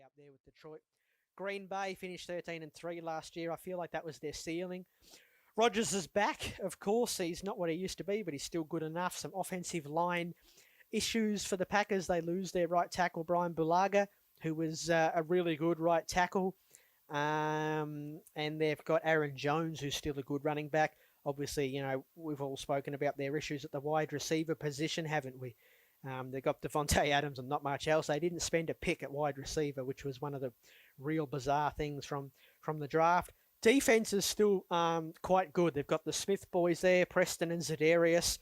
up there with Detroit. Green Bay finished 13-3 last year. I feel like that was their ceiling. Rodgers is back, of course. He's not what he used to be, but he's still good enough. Some offensive line issues for the Packers. They lose their right tackle, Brian Bulaga, who was a really good right tackle. And they've got Aaron Jones, who's still a good running back. Obviously, we've all spoken about their issues at the wide receiver position, haven't we? They've got Devontae Adams and not much else. They didn't spend a pick at wide receiver, which was one of the real bizarre things from the draft. Defense is still quite good. They've got the Smith boys there, Preston and Zedarius.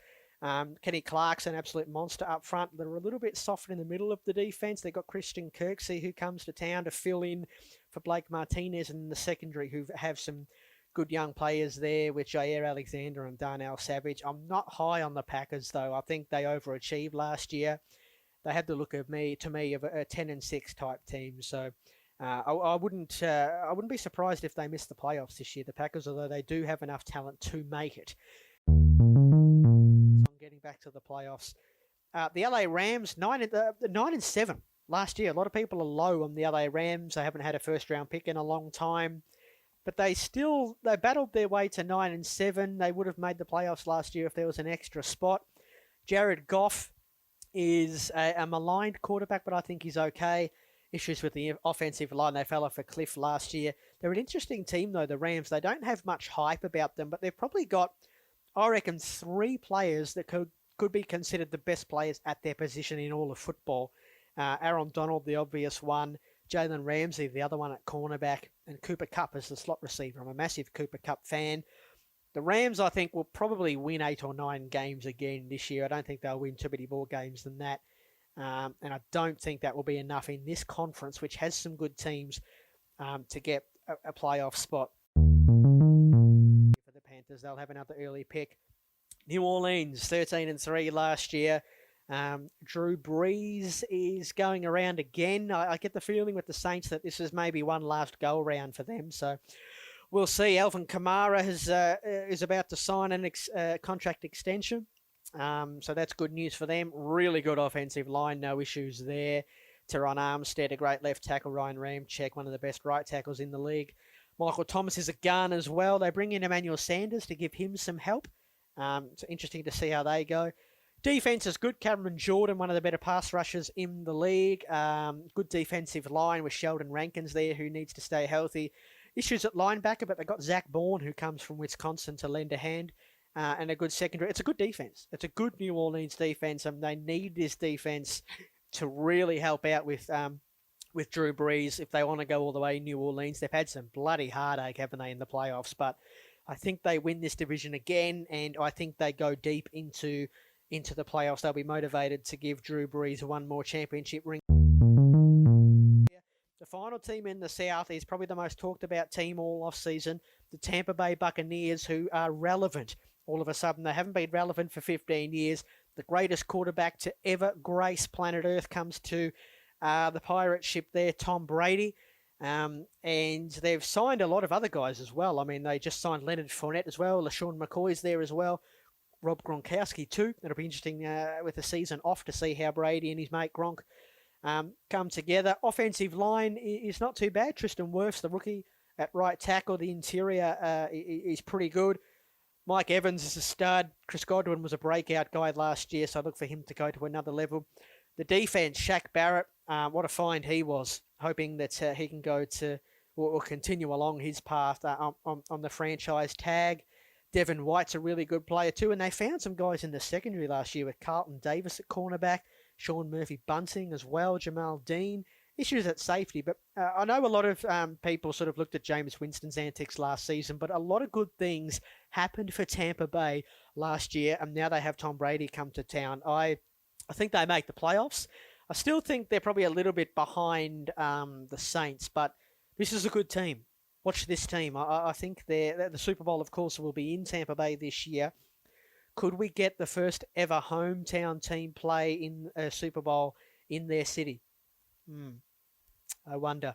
Kenny Clark's an absolute monster up front. They're a little bit soft in the middle of the defense. They've got Christian Kirksey, who comes to town to fill in for Blake Martinez, and in the secondary, who have some good young players there with Jair Alexander and Darnell Savage. I'm not high on the Packers, though. I think they overachieved last year. They had the look of to me of a 10-6 type team. So I wouldn't be surprised if they missed the playoffs this year, the Packers, although they do have enough talent to make it. I'm getting back to the playoffs. The LA Rams 9-7 last year. A lot of people are low on the LA Rams. They haven't had a first round pick in a long time. But they battled their way to 9-7. They would have made the playoffs last year if there was an extra spot. Jared Goff is a maligned quarterback, but I think he's okay. Issues with the offensive line. They fell off a cliff last year. They're an interesting team, though, the Rams. They don't have much hype about them, but they've probably got, I reckon, 3 players that could be considered the best players at their position in all of football. Aaron Donald, the obvious one. Jalen Ramsey, the other one at cornerback, and Cooper Kupp as the slot receiver. I'm a massive Cooper Kupp fan. The Rams, I think, will probably win 8 or 9 games again this year. I don't think they'll win too many more games than that. And I don't think that will be enough in this conference, which has some good teams, to get a playoff spot. For the Panthers, they'll have another early pick. New Orleans, 13-3 last year. Drew Brees is going around again. I get the feeling with the Saints that this is maybe one last go around for them. So we'll see. Alvin Kamara is about to sign a contract extension. So that's good news for them. Really good offensive line. No issues there. Teron Armstead, a great left tackle. Ryan Ramczyk, one of the best right tackles in the league. Michael Thomas is a gun as well. They bring in Emmanuel Sanders to give him some help. It's interesting to see how they go. Defense is good. Cameron Jordan, one of the better pass rushers in the league. Good defensive line with Sheldon Rankins there, who needs to stay healthy. Issues at linebacker, but they've got Zach Bourne, who comes from Wisconsin, to lend a hand. And a good secondary. It's a good defense. It's a good New Orleans defense, and they need this defense to really help out with Drew Brees if they want to go all the way in New Orleans. They've had some bloody heartache, haven't they, in the playoffs? But I think they win this division again, and I think they go deep into the playoffs. They'll be motivated to give Drew Brees one more championship ring. The final team in the South is probably the most talked about team all off-season, the Tampa Bay Buccaneers, who are relevant. All of a sudden, they haven't been relevant for 15 years. The greatest quarterback to ever grace planet Earth comes to the pirate ship there, Tom Brady. And they've signed a lot of other guys as well. I mean, they just signed Leonard Fournette as well. LaShawn McCoy's there as well. Rob Gronkowski too. It'll be interesting with the season off to see how Brady and his mate Gronk come together. Offensive line is not too bad. Tristan Wirfs, the rookie at right tackle. The interior is pretty good. Mike Evans is a stud. Chris Godwin was a breakout guy last year, so I look for him to go to another level. The defense, Shaq Barrett, what a find he was. Hoping that he can go to or continue along his path on the franchise tag. Devin White's a really good player too, and they found some guys in the secondary last year with Carlton Davis at cornerback, Sean Murphy-Bunting as well, Jamal Dean. Issues at safety, but I know a lot of people sort of looked at Jameis Winston's antics last season, but a lot of good things happened for Tampa Bay last year, and now they have Tom Brady come to town. I think they make the playoffs. I still think they're probably a little bit behind the Saints, but this is a good team. Watch this team. I think the Super Bowl, of course, will be in Tampa Bay this year. Could we get the first ever hometown team play in a Super Bowl in their city? I wonder.